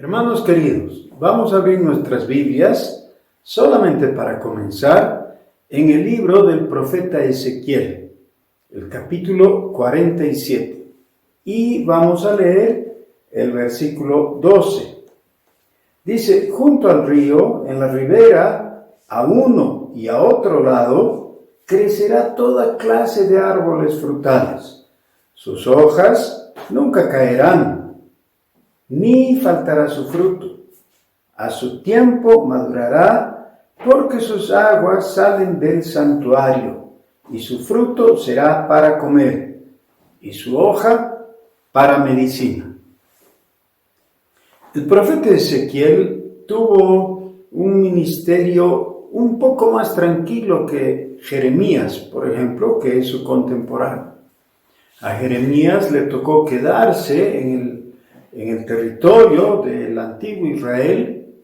Hermanos queridos, vamos a abrir nuestras Biblias solamente para comenzar en el libro del profeta Ezequiel, el capítulo 47, y vamos a leer el versículo 12. Dice: junto al río, en la ribera, a uno y a otro lado, crecerá toda clase de árboles frutales. Sus hojas nunca caerán, ni faltará su fruto. A su tiempo madurará, porque sus aguas salen del santuario, y su fruto será para comer, y su hoja para medicina. El profeta Ezequiel tuvo un ministerio un poco más tranquilo que Jeremías, por ejemplo, que es su contemporáneo. A Jeremías le tocó quedarse en el territorio del antiguo Israel,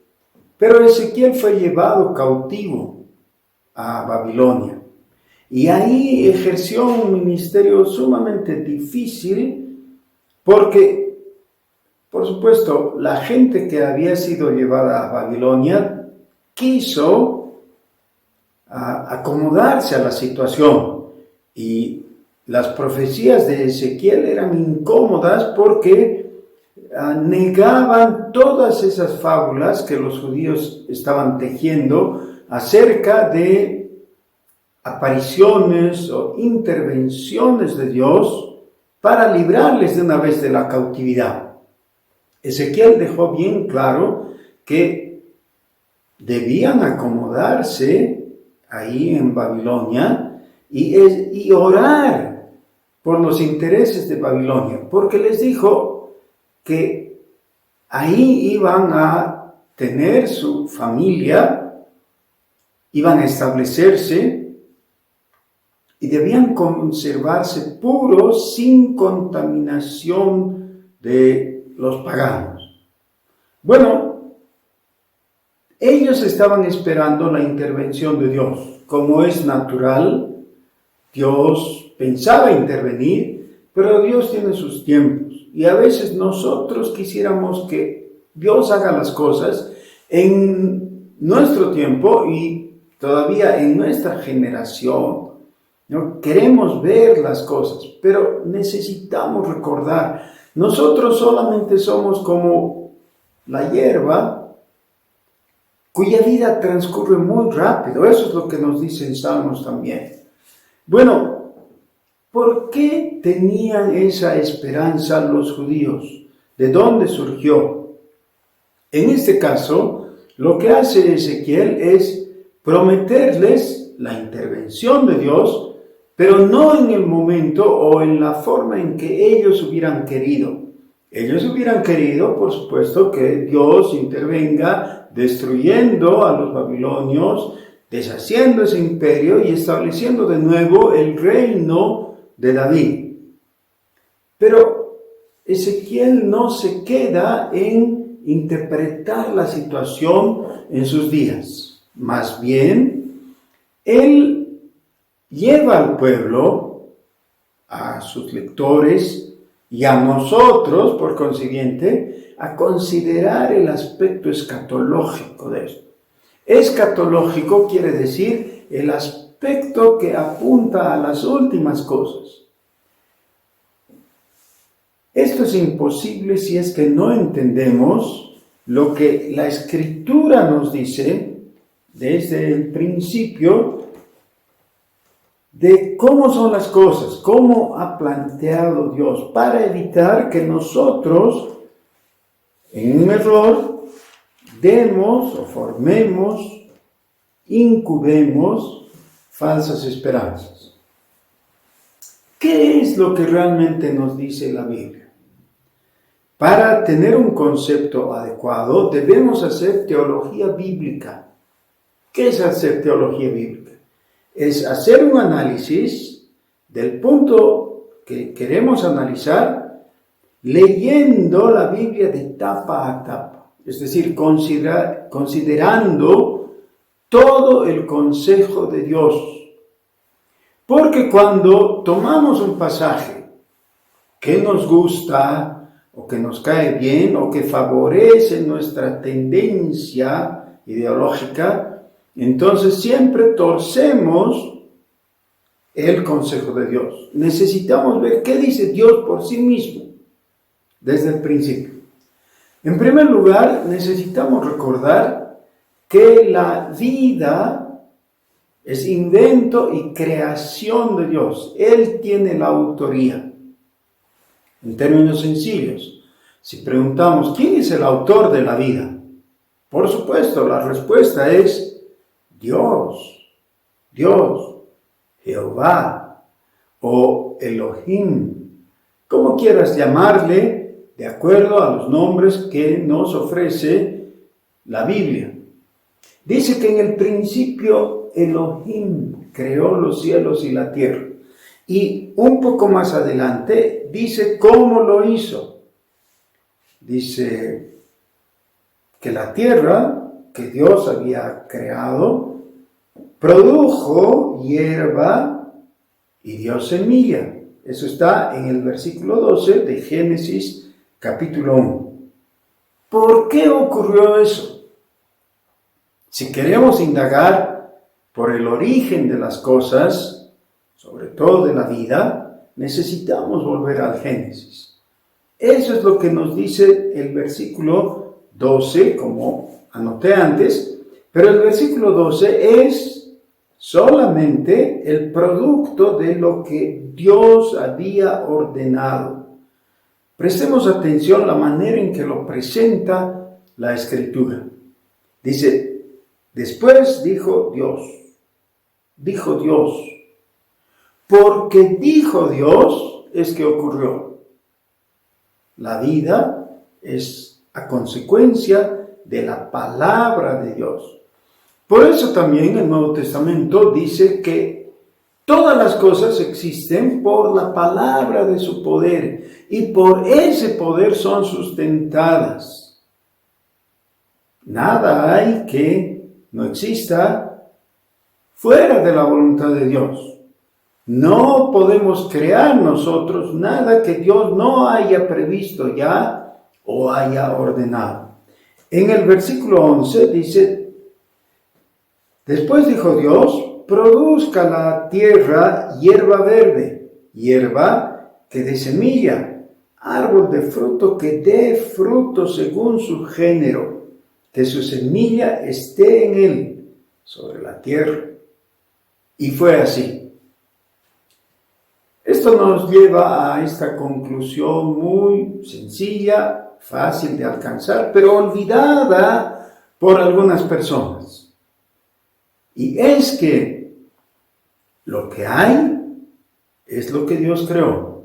pero Ezequiel fue llevado cautivo a Babilonia y ahí ejerció un ministerio sumamente difícil porque, por supuesto, la gente que había sido llevada a Babilonia quiso acomodarse a la situación, y las profecías de Ezequiel eran incómodas porque negaban todas esas fábulas que los judíos estaban tejiendo acerca de apariciones o intervenciones de Dios para librarles de una vez de la cautividad. Ezequiel dejó bien claro que debían acomodarse ahí en Babilonia y orar por los intereses de Babilonia, porque les dijo que ahí iban a tener su familia, iban a establecerse y debían conservarse puros sin contaminación de los paganos. Bueno, ellos estaban esperando la intervención de Dios. Como es natural, Dios pensaba intervenir, pero Dios tiene sus tiempos. Y a veces nosotros quisiéramos que Dios haga las cosas en nuestro tiempo y todavía en nuestra generación, ¿no? Queremos ver las cosas, pero necesitamos recordar, nosotros solamente somos como la hierba cuya vida transcurre muy rápido. Eso es lo que nos dice en Salmos también. Bueno, ¿por qué tenían esa esperanza los judíos? ¿De dónde surgió? En este caso, lo que hace Ezequiel es prometerles la intervención de Dios, pero no en el momento o en la forma en que ellos hubieran querido. Ellos hubieran querido, por supuesto, que Dios intervenga destruyendo a los babilonios, deshaciendo ese imperio y estableciendo de nuevo el reino de David. Pero Ezequiel no se queda en interpretar la situación en sus días. Más bien, él lleva al pueblo, a sus lectores y a nosotros, por consiguiente, a considerar el aspecto escatológico de esto. Escatológico quiere decir el aspecto que apunta a las últimas cosas. Esto es imposible si es que no entendemos lo que la Escritura nos dice desde el principio de cómo son las cosas, cómo ha planteado Dios, para evitar que nosotros, en un error, demos o formemos, incubemos falsas esperanzas. ¿Qué es lo que realmente nos dice la Biblia? Para tener un concepto adecuado, debemos hacer teología bíblica. ¿Qué es hacer teología bíblica? Es hacer un análisis del punto que queremos analizar, leyendo la Biblia de tapa a tapa. Es decir, considerando todo el consejo de Dios. Porque cuando tomamos un pasaje que nos gusta o que nos cae bien, o que favorece nuestra tendencia ideológica, entonces siempre torcemos el consejo de Dios. Necesitamos ver qué dice Dios por sí mismo desde el principio. En primer lugar, necesitamos recordar que la vida es invento y creación de Dios. Él tiene la autoría. En términos sencillos, si preguntamos, ¿quién es el autor de la vida? Por supuesto, la respuesta es Dios, Jehová o Elohim, como quieras llamarle, de acuerdo a los nombres que nos ofrece la Biblia. Dice que en el principio Elohim creó los cielos y la tierra. Y un poco más adelante dice cómo lo hizo. Dice que la tierra que Dios había creado produjo hierba y dio semilla. Eso está en el versículo 12 de Génesis capítulo 1. ¿Por qué ocurrió eso? Si queremos indagar por el origen de las cosas, sobre todo de la vida, necesitamos volver al Génesis. Eso es lo que nos dice el versículo 12, como anoté antes, pero el versículo 12 es solamente el producto de lo que Dios había ordenado. Prestemos atención a la manera en que lo presenta la Escritura. Dice, después dijo Dios, porque dijo Dios es que ocurrió. La vida es a consecuencia de la palabra de Dios. Por eso también el Nuevo Testamento dice que todas las cosas existen por la palabra de su poder y por ese poder son sustentadas. Nada hay que no exista fuera de la voluntad de Dios. No podemos crear nosotros nada que Dios no haya previsto ya o haya ordenado. En el versículo 11 dice, después dijo Dios, produzca la tierra hierba verde, hierba que dé semilla, árbol de fruto que dé fruto según su género, que su semilla esté en él, sobre la tierra. Y fue así. Esto nos lleva a esta conclusión muy sencilla, fácil de alcanzar, pero olvidada por algunas personas. Y es que lo que hay es lo que Dios creó.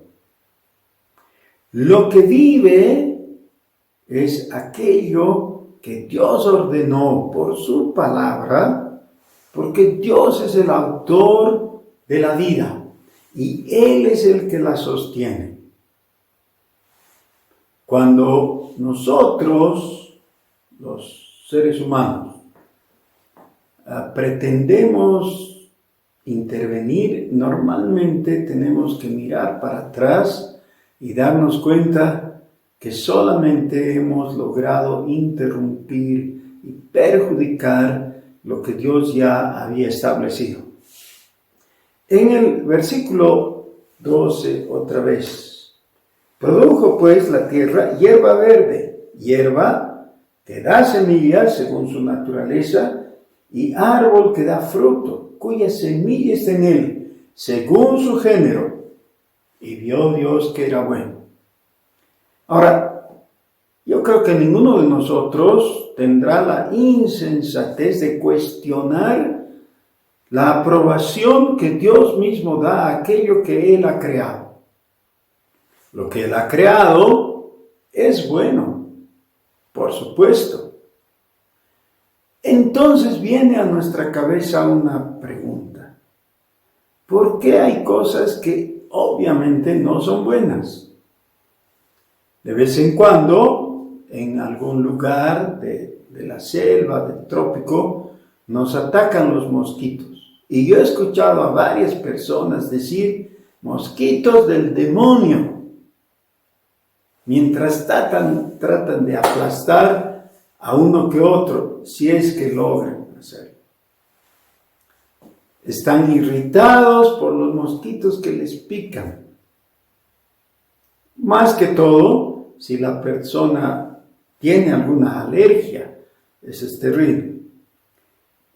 Lo que vive es aquello que Dios ordenó por su palabra, porque Dios es el autor de la vida. Y Él es el que la sostiene. Cuando nosotros, los seres humanos, pretendemos intervenir, normalmente tenemos que mirar para atrás y darnos cuenta que solamente hemos logrado interrumpir y perjudicar lo que Dios ya había establecido. En el versículo 12, otra vez, produjo pues la tierra hierba verde, hierba que da semillas según su naturaleza, y árbol que da fruto, cuya semilla está en él, según su género. Y vio Dios que era bueno. Ahora, yo creo que ninguno de nosotros tendrá la insensatez de cuestionar la aprobación que Dios mismo da a aquello que Él ha creado. Lo que Él ha creado es bueno, por supuesto. Entonces viene a nuestra cabeza una pregunta. ¿Por qué hay cosas que obviamente no son buenas? De vez en cuando, en algún lugar de la selva, del trópico, nos atacan los mosquitos. Y yo he escuchado a varias personas decir, mosquitos del demonio. mientras tratan de aplastar a uno que otro, si es que logran hacerlo. Están irritados por los mosquitos que les pican. Más que todo, si la persona tiene alguna alergia, eso es terrible.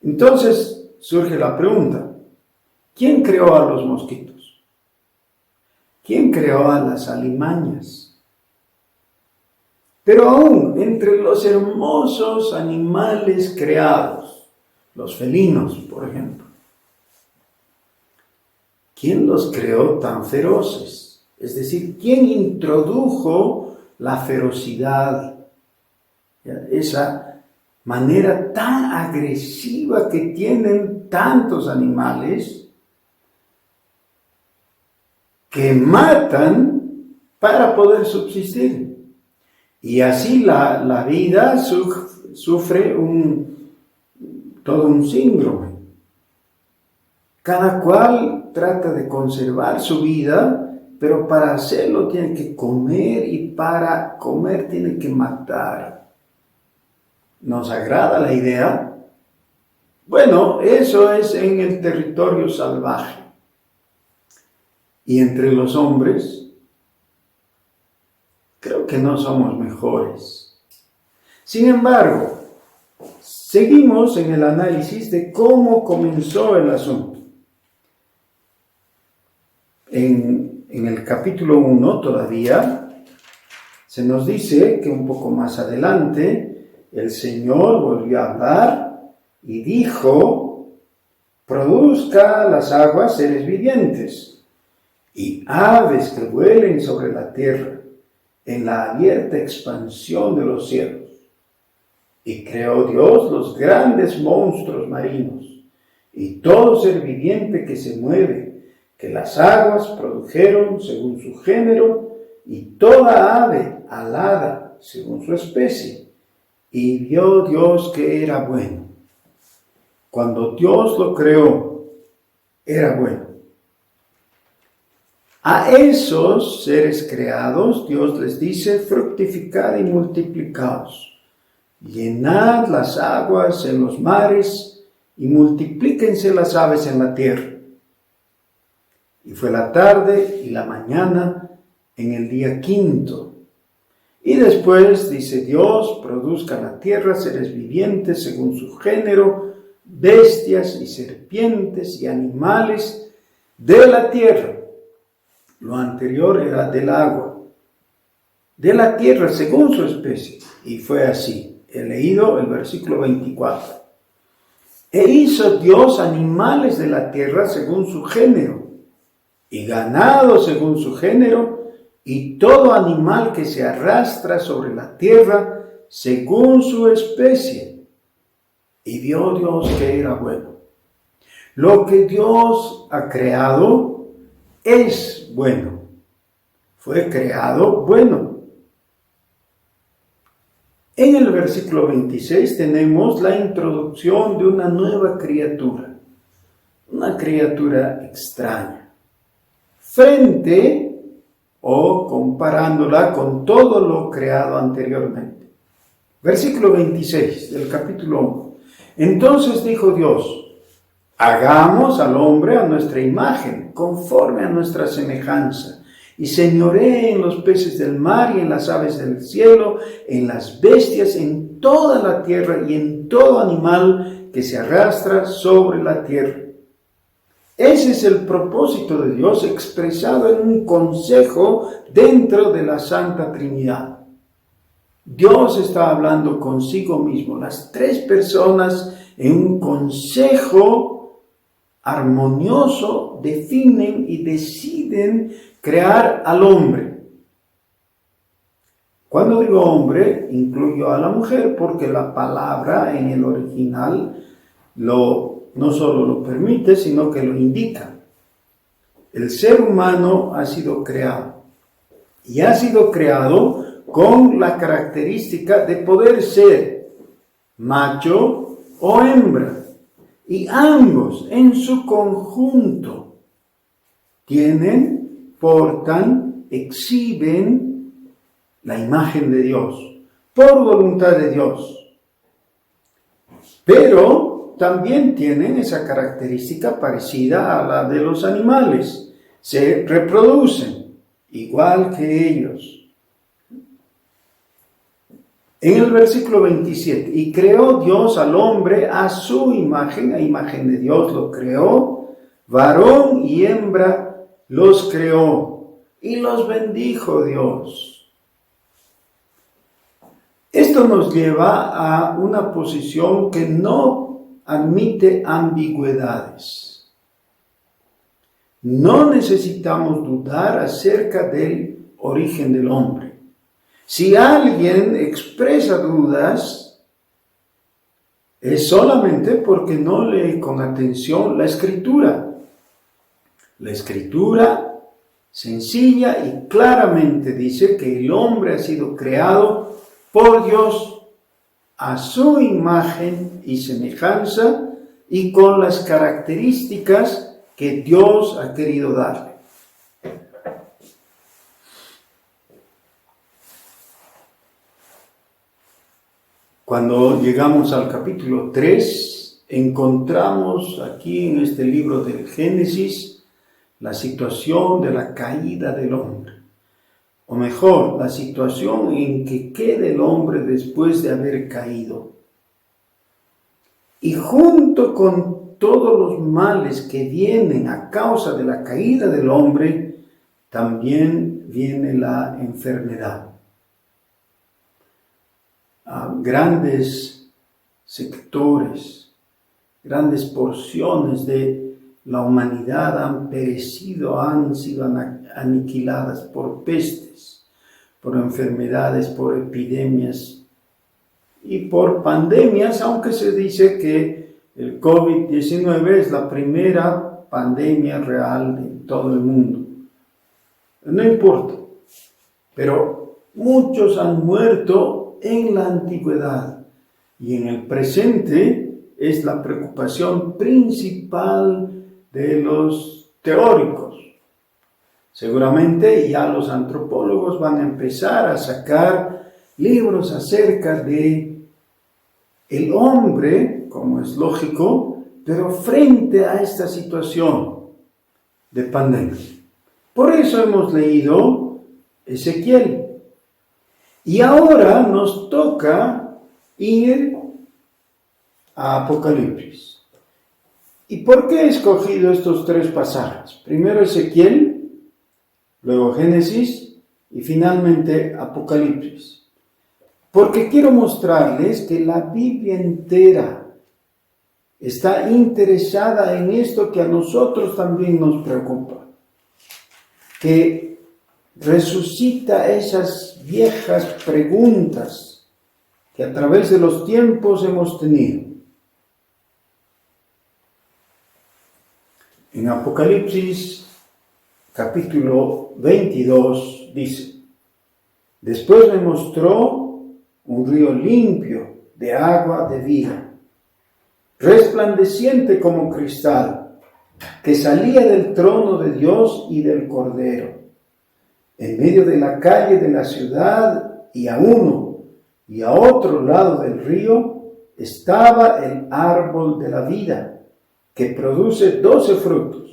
Entonces surge la pregunta, ¿quién creó a los mosquitos? ¿Quién creó a las alimañas? Pero aún entre los hermosos animales creados, los felinos, por ejemplo, ¿quién los creó tan feroces? Es decir, ¿quién introdujo la ferocidad? Esa manera tan agresiva que tienen tantos animales que matan para poder subsistir. Y así la vida sufre todo un síndrome. Cada cual trata de conservar su vida, pero para hacerlo tiene que comer y para comer tiene que matar. ¿Nos agrada la idea? Bueno, eso es en el territorio salvaje. Y entre los hombres, creo que no somos mejores. Sin embargo, seguimos en el análisis de cómo comenzó el asunto. En el capítulo 1 todavía se nos dice que un poco más adelante el Señor volvió a hablar y dijo: produzca las aguas seres vivientes y aves que vuelen sobre la tierra en la abierta expansión de los cielos. Y creó Dios los grandes monstruos marinos y todo ser viviente que se mueve, que las aguas produjeron según su género, y toda ave alada según su especie. Y vio Dios que era bueno. Cuando Dios lo creó, era bueno. A esos seres creados, Dios les dice: fructificad y multiplicaos, llenad las aguas en los mares y multiplíquense las aves en la tierra. Y fue la tarde y la mañana en el día quinto. Y después dice Dios: produzca la tierra seres vivientes según su género, bestias y serpientes y animales de la tierra. Lo anterior era del agua. De la tierra según su especie. Y fue así. He leído el versículo 24. E hizo Dios animales de la tierra según su género, y ganado según su género, y todo animal que se arrastra sobre la tierra según su especie. Y vio Dios que era bueno. Lo que Dios ha creado es bueno. Fue creado bueno. En el versículo 26 tenemos la introducción de una nueva criatura. Una criatura extraña. Frente o comparándola con todo lo creado anteriormente. Versículo 26 del capítulo 1. Entonces dijo Dios: hagamos al hombre a nuestra imagen, conforme a nuestra semejanza, y señoree en los peces del mar y en las aves del cielo, en las bestias, en toda la tierra y en todo animal que se arrastra sobre la tierra. Ese es el propósito de Dios expresado en un consejo dentro de la Santa Trinidad. Dios está hablando consigo mismo, las tres personas en un consejo armonioso definen y deciden crear al hombre. Cuando digo hombre, incluyo a la mujer porque la palabra en el original no solo lo permite, sino que lo indica. El ser humano ha sido creado. Y ha sido creado con la característica de poder ser macho o hembra. Y ambos en su conjunto tienen, portan, exhiben la imagen de Dios, por voluntad de Dios. Pero también tienen esa característica parecida a la de los animales. Se reproducen igual que ellos. En el versículo 27, y creó Dios al hombre a su imagen, a imagen de Dios lo creó, varón y hembra los creó, y los bendijo Dios. Esto nos lleva a una posición que no admite ambigüedades. No necesitamos dudar acerca del origen del hombre. Si alguien expresa dudas, es solamente porque no lee con atención la Escritura. La Escritura sencilla y claramente dice que el hombre ha sido creado por Dios a su imagen y semejanza y con las características que Dios ha querido darle. Cuando llegamos al capítulo 3, encontramos aquí en este libro del Génesis la situación de la caída del hombre. O mejor, la situación en que queda el hombre después de haber caído. Y junto con todos los males que vienen a causa de la caída del hombre, también viene la enfermedad. Grandes sectores, grandes porciones de la humanidad han perecido, han sido aniquiladas por pestes, por enfermedades, por epidemias y por pandemias, aunque se dice que el COVID-19 es la primera pandemia real de todo el mundo. No importa, pero muchos han muerto en la antigüedad y en el presente es la preocupación principal de los teóricos. Seguramente ya los antropólogos van a empezar a sacar libros acerca de el hombre, como es lógico, pero frente a esta situación de pandemia. Por eso hemos leído Ezequiel. Y ahora nos toca ir a Apocalipsis. ¿Y por qué he escogido estos tres pasajes? Primero Ezequiel, luego Génesis y finalmente Apocalipsis. Porque quiero mostrarles que la Biblia entera está interesada en esto que a nosotros también nos preocupa. Que resucita esas viejas preguntas que a través de los tiempos hemos tenido. En Apocalipsis capítulo 22 dice: después me mostró un río limpio de agua de vida, resplandeciente como cristal, que salía del trono de Dios y del Cordero. En medio de la calle de la ciudad y a uno y a otro lado del río estaba el árbol de la vida, que produce 12 frutos,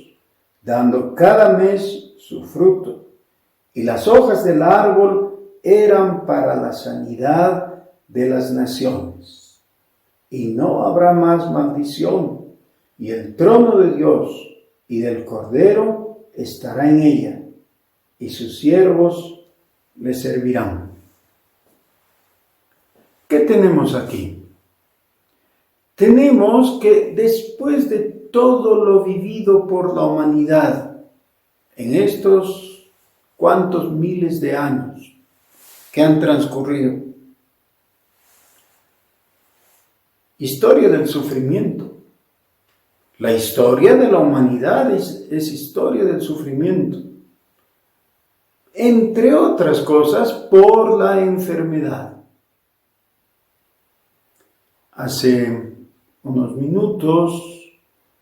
dando cada mes su fruto. Y las hojas del árbol eran para la sanidad de las naciones. Y no habrá más maldición, y el trono de Dios y del Cordero estará en ella, y sus siervos le servirán. ¿Qué tenemos aquí? Tenemos que después de todo lo vivido por la humanidad en estos cuantos miles de años que han transcurrido, historia del sufrimiento. La historia de la humanidad es historia del sufrimiento. Entre otras cosas, por la enfermedad. Hace unos minutos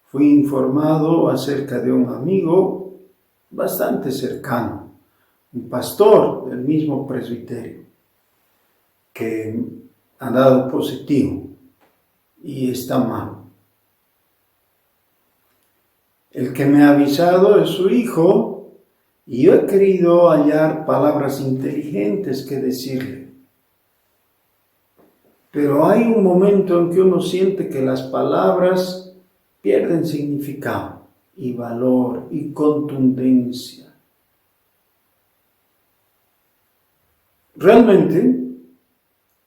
fui informado acerca de un amigo bastante cercano, un pastor del mismo presbiterio, que ha dado positivo y está mal. El que me ha avisado es su hijo y yo he querido hallar palabras inteligentes que decirle. Pero hay un momento en que uno siente que las palabras pierden significado y valor y contundencia. Realmente,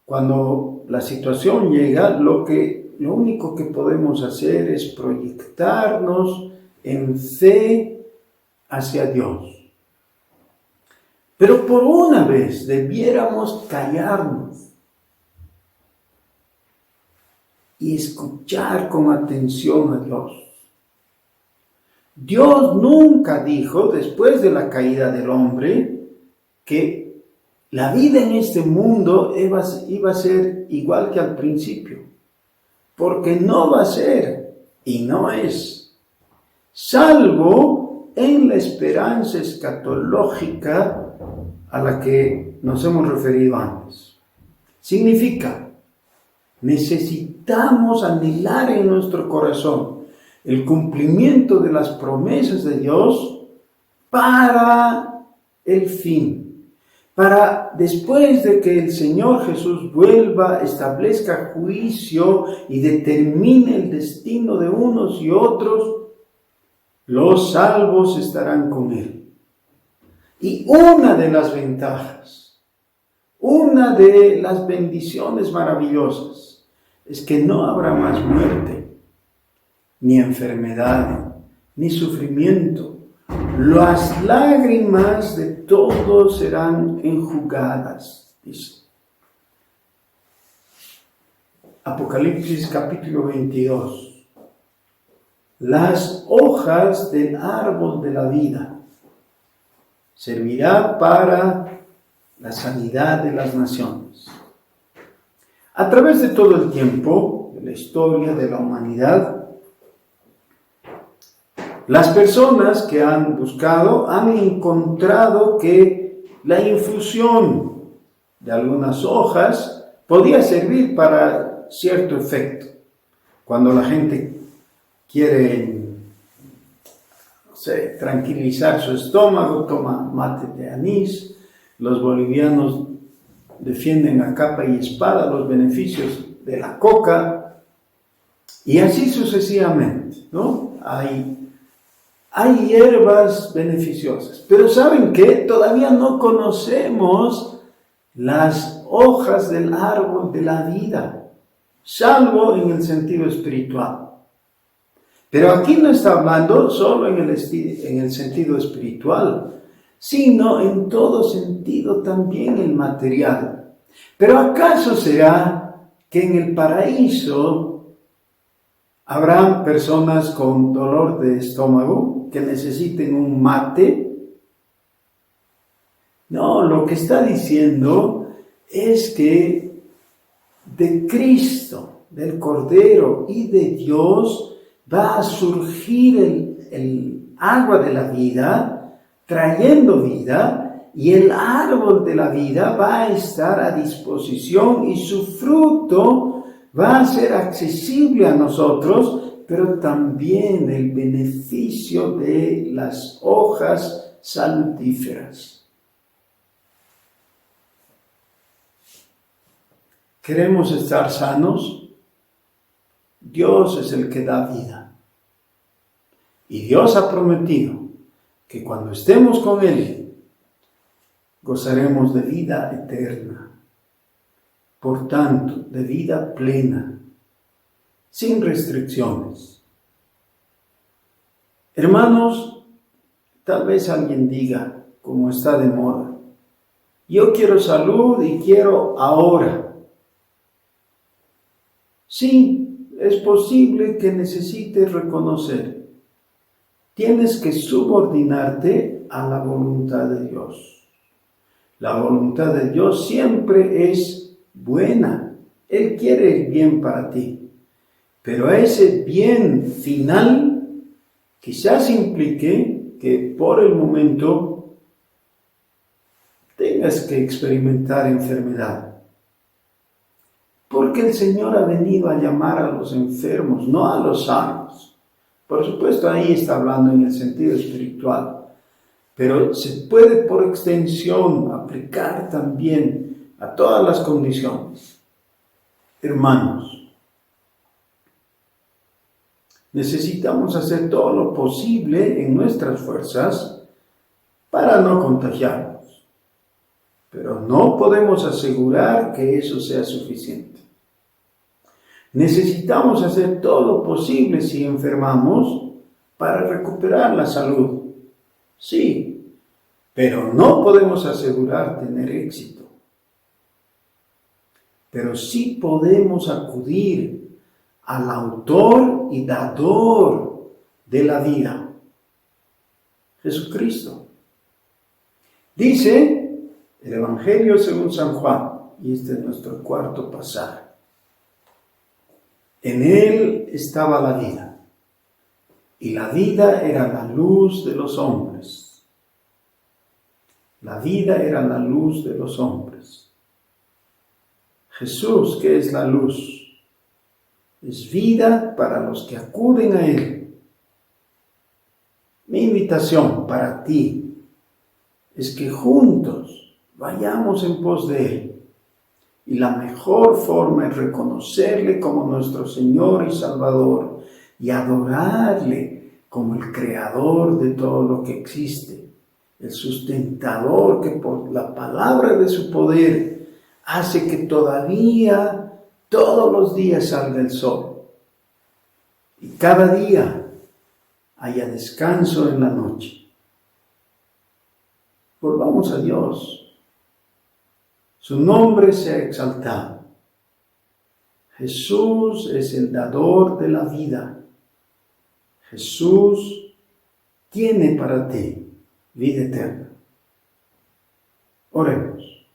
cuando la situación llega, lo único que podemos hacer es proyectarnos en fe hacia Dios. Pero por una vez debiéramos callarnos y escuchar con atención a Dios. Dios nunca dijo, después de la caída del hombre, que la vida en este mundo iba a ser igual que al principio, porque no va a ser y no es, salvo en la esperanza escatológica a la que nos hemos referido antes. Significa, necesitamos anhelar en nuestro corazón el cumplimiento de las promesas de Dios para el fin, para después de que el Señor Jesús vuelva, establezca juicio y determine el destino de unos y otros, los salvos estarán con Él. Y una de las ventajas, una de las bendiciones maravillosas, es que no habrá más muerte, ni enfermedad, ni sufrimiento. Las lágrimas de todos serán enjugadas, dice. Apocalipsis capítulo 22. Las hojas del árbol de la vida servirá para la sanidad de las naciones. A través de todo el tiempo, de la historia de la humanidad, las personas que han buscado han encontrado que la infusión de algunas hojas podía servir para cierto efecto. Cuando la gente quiere, tranquilizar su estómago, toma mate de anís. Los bolivianos defienden a capa y espada los beneficios de la coca, y así sucesivamente, ¿no? Hay hierbas beneficiosas, pero ¿saben qué? Todavía no conocemos las hojas del árbol de la vida, salvo en el sentido espiritual. Pero aquí no está hablando solo en el sentido espiritual, sino en todo sentido también el material. Pero ¿acaso será que en el paraíso habrán personas con dolor de estómago que necesiten un mate? No, lo que está diciendo es que de Cristo, del Cordero y de Dios va a surgir el agua de la vida, trayendo vida, y el árbol de la vida va a estar a disposición y su fruto va a ser accesible a nosotros, pero también el beneficio de las hojas salutíferas. ¿Queremos estar sanos? Dios es el que da vida. Y Dios ha prometido que cuando estemos con Él, gozaremos de vida eterna. Por tanto, de vida plena, sin restricciones. Hermanos, tal vez alguien diga, como está de moda, yo quiero salud y quiero ahora. Sí, es posible que necesites reconocer. Tienes que subordinarte a la voluntad de Dios. La voluntad de Dios siempre es buena. Él quiere el bien para ti. Pero ese bien final quizás implique que por el momento tengas que experimentar enfermedad. Porque el Señor ha venido a llamar a los enfermos, no a los sanos. Por supuesto, ahí está hablando en el sentido espiritual. Pero se puede por extensión aplicar también a todas las condiciones. Hermanos, necesitamos hacer todo lo posible en nuestras fuerzas para no contagiarnos. Pero no podemos asegurar que eso sea suficiente. Necesitamos hacer todo lo posible si enfermamos para recuperar la salud. Sí, pero no podemos asegurar tener éxito. Pero sí podemos acudir al autor y dador de la vida, Jesucristo. Dice el Evangelio según San Juan, y este es nuestro cuarto pasaje. En él estaba la vida, y la vida era la luz de los hombres. La vida era la luz de los hombres. Jesús, que es la luz, es vida para los que acuden a él. Mi invitación para ti es que juntos vayamos en pos de él. Y la mejor forma es reconocerle como nuestro Señor y Salvador y adorarle como el creador de todo lo que existe, el sustentador que por la palabra de su poder hace que todavía todos los días salga el sol y cada día haya descanso en la noche. Volvamos a Dios. Su nombre sea exaltado. Jesús es el dador de la vida. Jesús tiene para ti vida eterna. Oremos.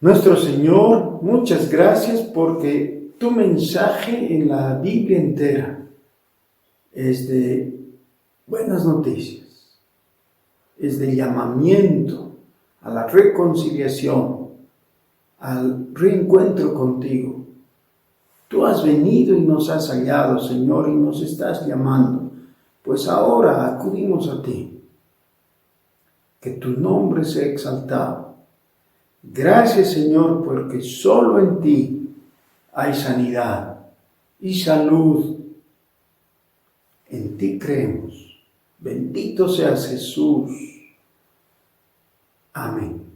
Nuestro Señor, muchas gracias porque tu mensaje en la Biblia entera es de buenas noticias, es de llamamiento a la reconciliación, al reencuentro contigo. Tú has venido y nos has hallado, Señor, y nos estás llamando. Pues ahora acudimos a ti. Que tu nombre sea exaltado. Gracias, Señor, porque solo en ti hay sanidad y salud. En ti creemos. Bendito seas, Jesús. Amén.